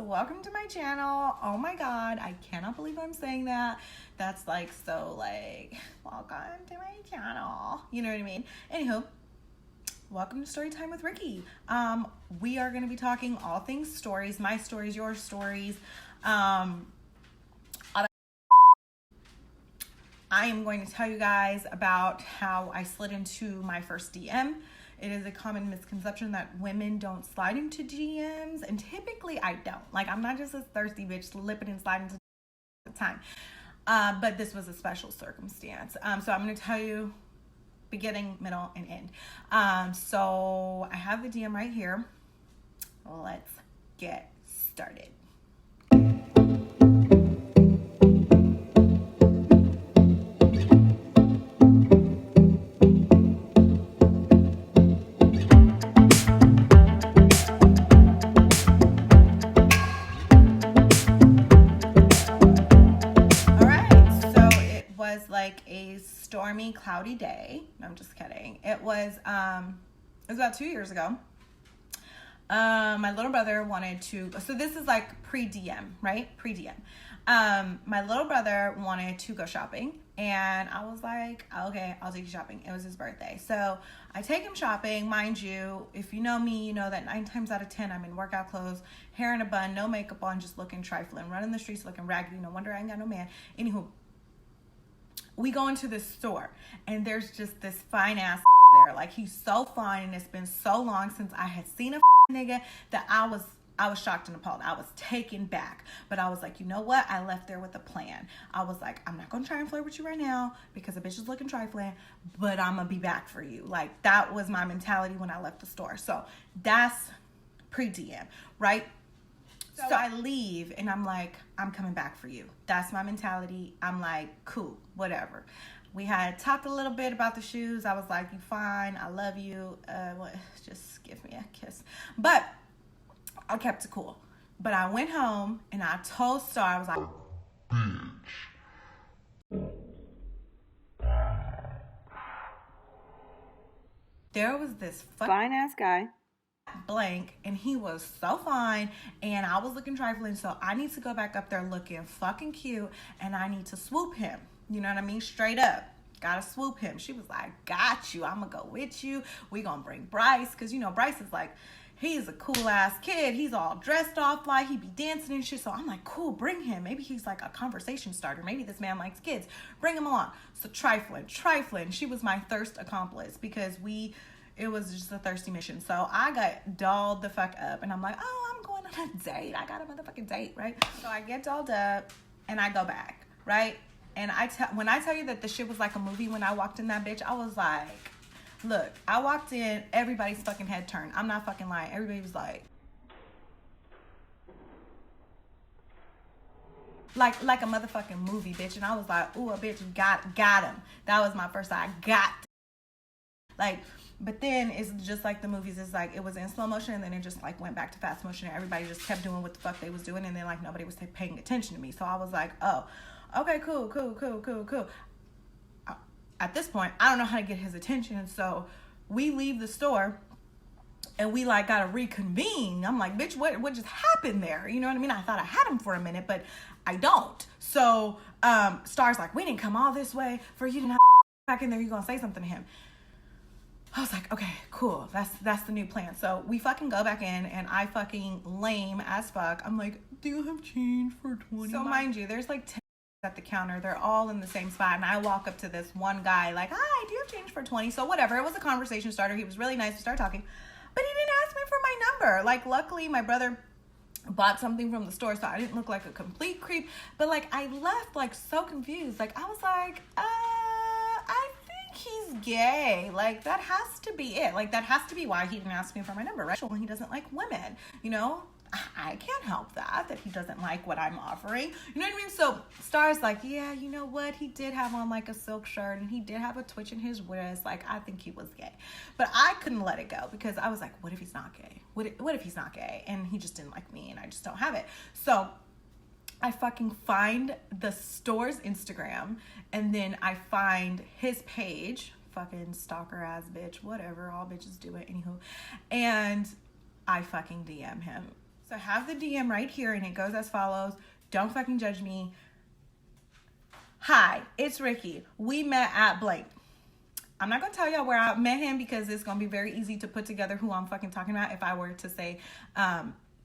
welcome to my channel. Oh my god, I cannot believe I'm saying that. That's like so like, welcome to my channel, you know what I mean? Anywho, welcome to Story Time with Rikkii. We are going to be talking all things stories, my stories, your stories. I am going to tell you guys about how I slid into my first DM. It is a common misconception that women don't slide into DMs, and typically I don't. Like, I'm not just a thirsty bitch slipping and sliding into the time. But this was a special circumstance. So I'm going to tell you beginning, middle, and end. So I have the DM right here. Let's get started. Like a stormy, cloudy day. No, I'm just kidding. It was about 2 years ago. My little brother wanted to, so this is like pre-DM, right? Pre-DM. My little brother wanted to go shopping, and I was like, okay, I'll take you shopping. It was his birthday. So I take him shopping. Mind you, if you know me, you know that 9 times out of 10, I'm in workout clothes, hair in a bun, no makeup on, just looking trifling, running the streets looking raggedy. No wonder I ain't got no man. Anywho, we go into this store, and there's just this fine ass there. Like, he's so fine, and it's been so long since I had seen a nigga that I was shocked and appalled. I was taken back, but I was like, you know what? I left there with a plan. I was like, I'm not gonna try and flirt with you right now because a bitch is looking trifling, but I'm gonna be back for you. Like, that was my mentality when I left the store. So that's pre-DM, right? So I leave, and I'm like, I'm coming back for you. That's my mentality. I'm like, cool, whatever. We had talked a little bit about the shoes. I was like, you fine. I love you. Just give me a kiss. But I kept it cool. But I went home, and I told Star, I was like, there was this fine-ass guy, blank, and he was so fine, and I was looking trifling, so I need to go back up there looking fucking cute, and I need to swoop him. You know what I mean? Straight up. Gotta swoop him. She was like, got you. I'm gonna go with you. We gonna bring Bryce, because, you know, Bryce is like, he's a cool ass kid. He's all dressed off like he be dancing and shit. So I'm like, cool, bring him. Maybe he's like a conversation starter. Maybe this man likes kids. Bring him along. So trifling. She was my thirst accomplice, because it was just a thirsty mission. So I got dolled the fuck up, and I'm like, oh, I'm going on a date. I got a motherfucking date, right? So I get dolled up, and I go back, right? And when I tell you that the shit was like a movie when I walked in that bitch, I was like, look, I walked in, everybody's fucking head turned. I'm not fucking lying. Everybody was like a motherfucking movie, bitch. And I was like, ooh, a bitch got him. That was my first time. I got like. But then it's just like the movies. It's like it was in slow motion, and then it just like went back to fast motion, and everybody just kept doing what the fuck they was doing, and then like nobody was paying attention to me. So I was like, oh, okay, cool. At this point, I don't know how to get his attention, so we leave the store, and we like gotta reconvene. I'm like, bitch, what just happened there? You know what I mean? I thought I had him for a minute, but I don't. So Star's like, we didn't come all this way for you to not back in there. You gonna say something to him? I was like, okay, cool. That's the new plan. So we fucking go back in, and I fucking lame as fuck. I'm like, do you have change for 20? So mind you, there's like 10 at the counter. They're all in the same spot, and I walk up to this one guy like, hi, do you have change for 20? So whatever. It was a conversation starter. He was really nice. We started talking, but he didn't ask me for my number. Like, luckily, my brother bought something from the store, so I didn't look like a complete creep. But like, I left like so confused. Like, I was like, I he's gay. Like, that has to be it. Like, that has to be why he didn't ask me for my number, right? Well, he doesn't like women, you know? I can't help that he doesn't like what I'm offering. You know what I mean? So Star's like, yeah, you know what? He did have on like a silk shirt, and he did have a twitch in his wrist. Like, I think he was gay. But I couldn't let it go, because I was like, what if he's not gay? What if he's not gay? And he just didn't like me, and I just don't have it. So I fucking find the store's Instagram, and then I find his page, fucking stalker ass bitch, whatever, all bitches do it, anywho, and I fucking DM him. So I have the DM right here, and it goes as follows. Don't fucking judge me. Hi, it's Rikkii. We met at blank. I'm not going to tell y'all where I met him because it's going to be very easy to put together who I'm fucking talking about if I were to say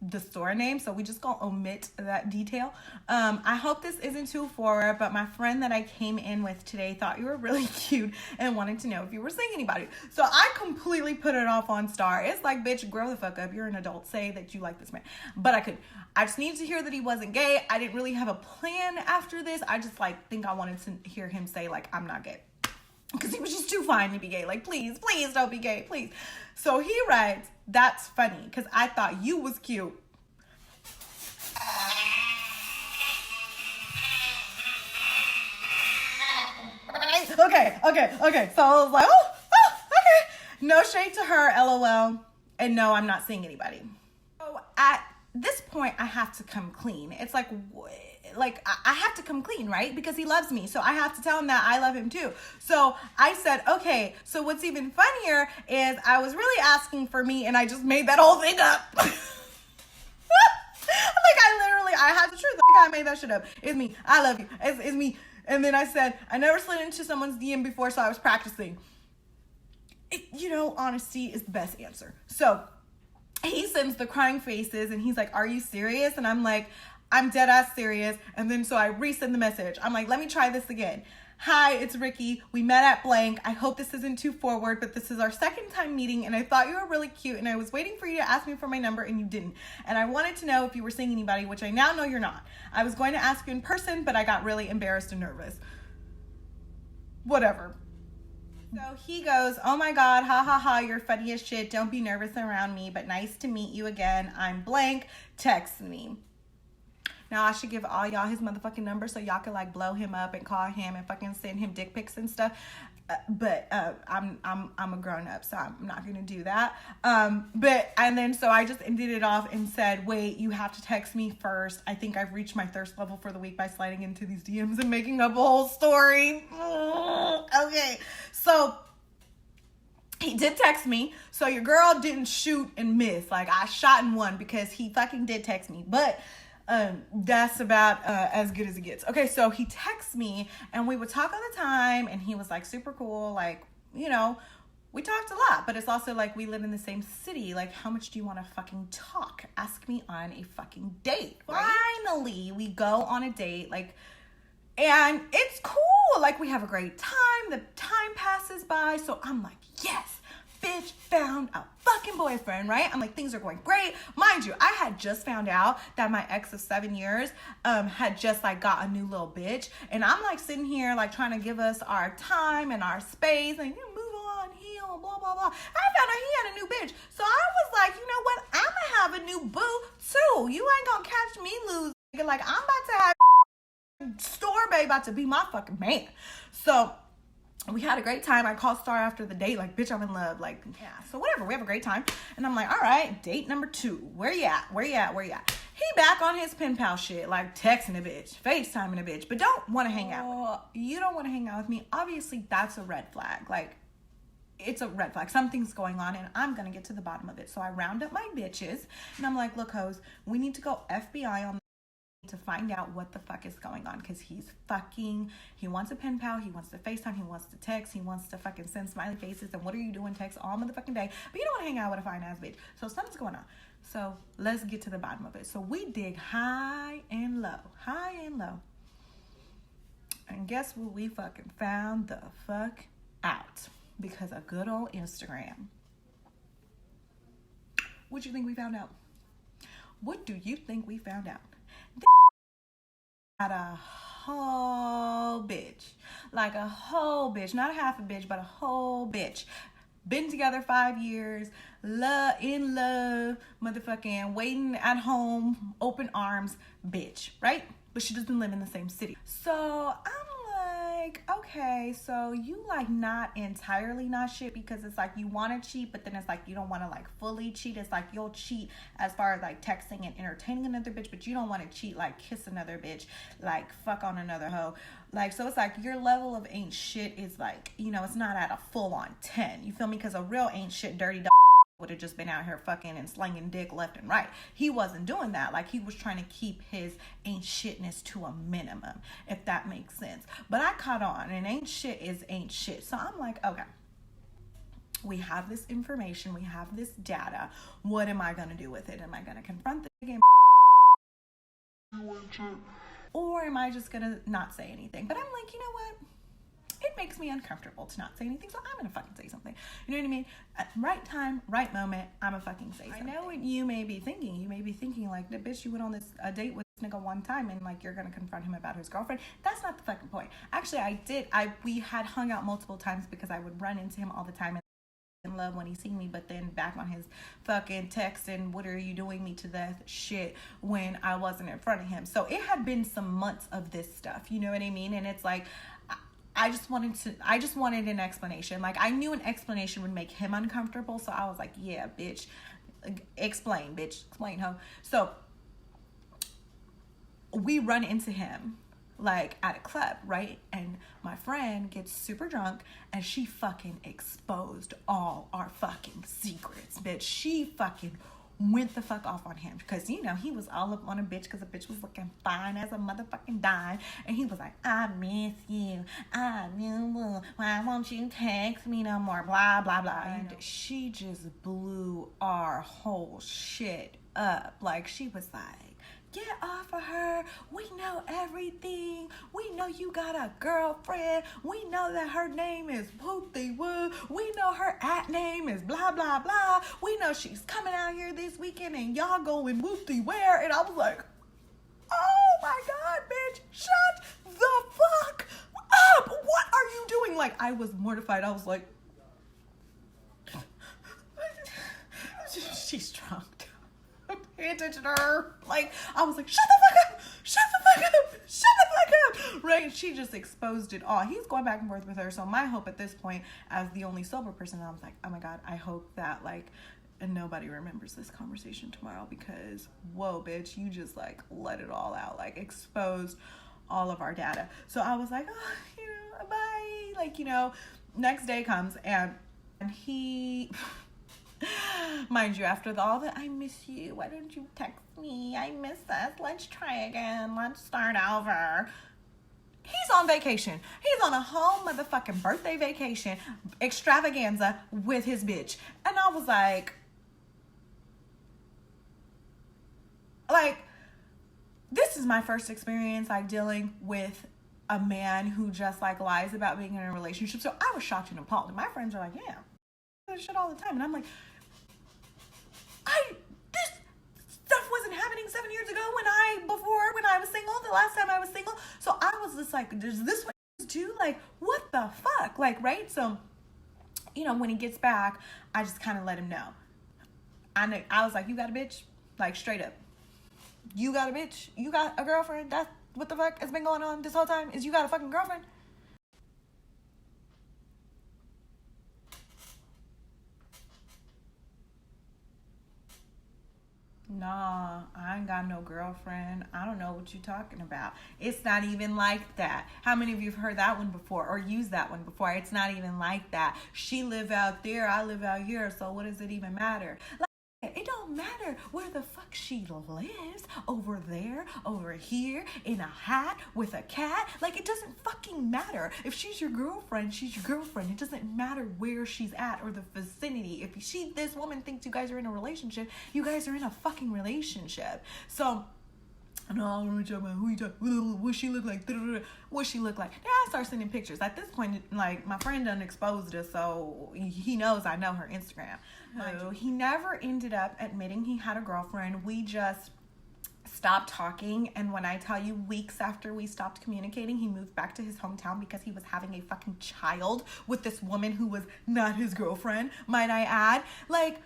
the store name. So we just going to omit that detail. I hope this isn't too forward, but my friend that I came in with today thought you were really cute and wanted to know if you were seeing anybody. So I completely put it off on Star. It's like, bitch, grow the fuck up. You're an adult. Say that you like this man. But I couldn't. I just needed to hear that he wasn't gay. I didn't really have a plan after this. I just think I wanted to hear him say I'm not gay. Because he was just too fine to be gay. Please don't be gay, please. So he writes, that's funny, because I thought you was cute. Okay. So I was like, okay. No shade to her, LOL. And no, I'm not seeing anybody. So at this point, I have to come clean. It's I have to come clean, right? Because he loves me. So I have to tell him that I love him too. So I said, okay, so what's even funnier is I was really asking for me and I just made that whole thing up. I had the truth. I made that shit up. It's me. I love you. It's me. And then I said, I never slid into someone's DM before, so I was practicing. Honesty is the best answer. So he sends the crying faces and he's like, are you serious? And I'm like, I'm dead ass serious. And then so I resend the message. I'm like, let me try this again. Hi, it's Rikkii. We met at blank. I hope this isn't too forward, but this is our second time meeting and I thought you were really cute and I was waiting for you to ask me for my number and you didn't. And I wanted to know if you were seeing anybody, which I now know you're not. I was going to ask you in person, but I got really embarrassed and nervous. Whatever. So he goes, oh my God, ha ha ha, you're funny as shit. Don't be nervous around me, but nice to meet you again. I'm blank. Text me. Now I should give all y'all his motherfucking number so y'all can blow him up and call him and fucking send him dick pics and stuff. But I'm a grown up, so I'm not gonna do that. So I just ended it off and said, wait, you have to text me first. I think I've reached my thirst level for the week by sliding into these DMs and making up a whole story. Okay, so he did text me. So your girl didn't shoot and miss. I shot and won because he fucking did text me. But that's about as good as it gets. Okay, so he texts me and we would talk all the time and he was super cool. We talked a lot, but it's also we live in the same city. How much do you want to fucking talk? Ask me on a fucking date. Right? Finally, we go on a date, and it's cool. We have a great time. The time passes by. So I'm like, yes, bitch found a fucking boyfriend, right? I'm like, things are going great. Mind you, I had just found out that my ex of 7 years had just got a new little bitch. And I'm sitting here trying to give us our time and our space and move on, heal, blah, blah, blah. I found out he had a new bitch. So I was like, you know what? I'm gonna have a new boo too. You ain't gonna catch me losing. I'm about to have store babe about to be my fucking man. So we had a great time. I called Star after the date, bitch, I'm in love. Yeah. So whatever, we have a great time. And I'm like, all right, date number 2. Where you at? He back on his pen pal shit, texting a bitch, FaceTiming a bitch, but don't want to hang out. You don't want to hang out with me. Obviously, that's a red flag. It's a red flag. Something's going on, and I'm going to get to the bottom of it. So I round up my bitches, and I'm like, look, hoes, we need to go FBI on to find out what the fuck is going on, because he wants a pen pal, he wants to FaceTime, he wants to text, he wants to fucking send smiley faces and what are you doing text all motherfucking day, but you don't want to hang out with a fine ass bitch. So something's going on. So let's get to the bottom of it. So we dig high and low. And guess what we fucking found the fuck out? Because of good old Instagram. What do you think we found out? What do you think we found out? Had a whole bitch. A whole bitch. Not a half a bitch, but a whole bitch. Been together 5 years. In love. Motherfucking waiting at home. Open arms. Bitch. Right? But she doesn't live in the same city. So I'm like, okay, so you not entirely not shit, because it's you want to cheat, but then it's you don't want to fully cheat. It's you'll cheat as far as texting and entertaining another bitch, but you don't want to cheat kiss another bitch, fuck on another hoe. So it's your level of ain't shit is it's not at a full on 10. You feel me? Because a real ain't shit dirty dog would have just been out here fucking and slinging dick left and right. He wasn't doing that. Like, he was trying to keep his ain't shitness to a minimum, if that makes sense. But I caught on, and ain't shit is ain't shit. So I'm like, okay, we have this information, we have this data. What am I going to do with it? Am I going to confront the game? Or am I just going to not say anything? But I'm like, you know what? It makes me uncomfortable to not say anything, so I'm gonna fucking say something. You know what I mean? At right time, right moment, I'm gonna fucking say something. I know what you may be thinking. You may be thinking like, bitch, you went on a date with this nigga one time and like you're gonna confront him about his girlfriend. That's not the fucking point. Actually, we had hung out multiple times because I would run into him all the time in love when he seen me, but then back on his fucking text and what are you doing me to death shit when I wasn't in front of him. So it had been some months of this stuff, you know what I mean? And it's like, I just wanted an explanation. Like, I knew an explanation would make him uncomfortable. So I was like, yeah, bitch, explain, ho. So we run into him like at a club, right? And my friend gets super drunk and she fucking exposed all our fucking secrets, bitch. She fucking went the fuck off on him because, you know, he was all up on a bitch because the bitch was looking fine as a motherfucking dime, and he was like, I miss you, why won't you text me no more, blah blah blah. And she just blew our whole shit up. Like, she was like, get off of her. We know everything. We know you got a girlfriend. We know that her name is Poopty Woo. We know her name is blah, blah, blah. We know she's coming out here this weekend and y'all going whoopty where. And I was like, oh my God, bitch, shut the fuck up. What are you doing? Like, I was mortified. I was like, she's drunk. Pay attention to her. Like, I was like, shut the fuck up, shut the fuck up, shut the fuck up. Right? She just exposed it all. He's going back and forth with her. So my hope at this point, as the only sober person, I was like, oh my God, I hope that like nobody remembers this conversation tomorrow, because whoa, bitch, you just like let it all out, like exposed all of our data. So I was like, oh, you know, bye. Like, you know, next day comes and he mind you, after all the I miss you, why don't you text me, I miss us, let's try again, let's start over. He's on vacation. He's on a whole motherfucking birthday vacation extravaganza with his bitch. And I was like, this is my first experience like dealing with a man who just like lies about being in a relationship. So I was shocked and appalled. And my friends are like, yeah, this shit all the time. And I'm like, this stuff wasn't happening 7 years ago when I was single, the last time I was single. So I was just like, does this what you do? Like, what the fuck? Like, right? So, you know, when he gets back, I just kind of let him know. I was like, you got a bitch? Like, straight up. You got a bitch? You got a girlfriend? That's what the fuck has been going on this whole time? Is you got a fucking girlfriend? Nah, I ain't got no girlfriend. I don't know what you're talking about. It's not even like that. How many of you have heard that one before or used that one before? It's not even like that. She live out there, I live out here, so what does it even matter? Like, it don't matter where the fuck she lives. Over there, over here, in a hat, with a cat. Like, it doesn't fucking matter. If she's your girlfriend, she's your girlfriend. It doesn't matter where she's at or the vicinity. If this woman thinks you guys are in a relationship, you guys are in a fucking relationship. So, no, I don't know what you're talking about. Who you talking? What she look like? What she look like? Then I start sending pictures. At this point, like, my friend done exposed us, so he knows I know her Instagram. So he never ended up admitting he had a girlfriend. We just stopped talking, and when I tell you, weeks after we stopped communicating, he moved back to his hometown because he was having a fucking child with this woman who was not his girlfriend, might I add. Like,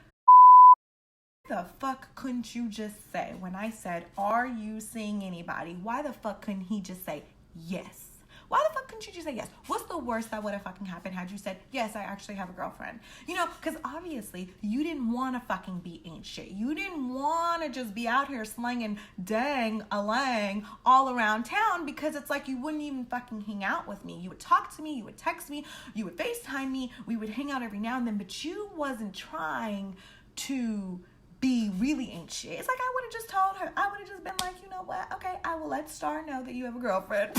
the fuck couldn't you just say, when I said, are you seeing anybody? Why the fuck couldn't he just say yes? Why the fuck couldn't you just say yes? What's the worst that would have fucking happened had you said, yes, I actually have a girlfriend? You know, because obviously you didn't want to fucking be ain't shit. You didn't want to just be out here slanging dang-a-lang all around town, because it's like you wouldn't even fucking hang out with me. You would talk to me, you would text me, you would FaceTime me, we would hang out every now and then, but you wasn't trying to be really ain't shit. It's like I would have just told her. I would have just been like, you know what? Okay, I will let Star know that you have a girlfriend.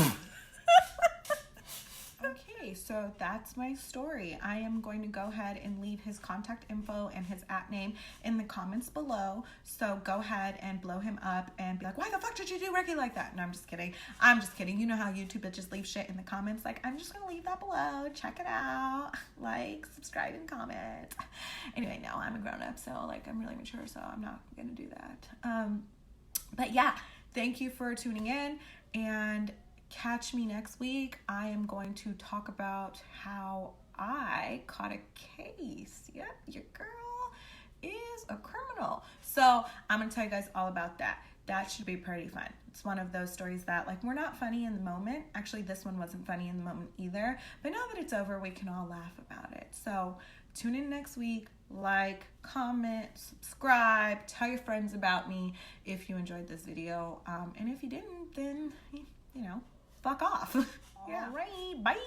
Okay, so that's my story. I am going to go ahead and leave his contact info and his @ name in the comments below. So go ahead and blow him up and be like, why the fuck did you do Rikkii like that? No, I'm just kidding. I'm just kidding. You know how YouTube bitches leave shit in the comments? Like, I'm just going to leave that below. Check it out. Like, subscribe, and comment. Anyway, no, I'm a grown-up, so, like, I'm really mature, so I'm not going to do that. But, yeah, thank you for tuning in, and catch me next week. I am going to talk about how I caught a case. Yep, your girl is a criminal. So I'm going to tell you guys all about that. That should be pretty fun. It's one of those stories that, like, we're not funny in the moment. Actually, this one wasn't funny in the moment either. But now that it's over, we can all laugh about it. So tune in next week. Like, comment, subscribe, tell your friends about me if you enjoyed this video. And if you didn't, then, you know, fuck off. Yeah. All right. Bye.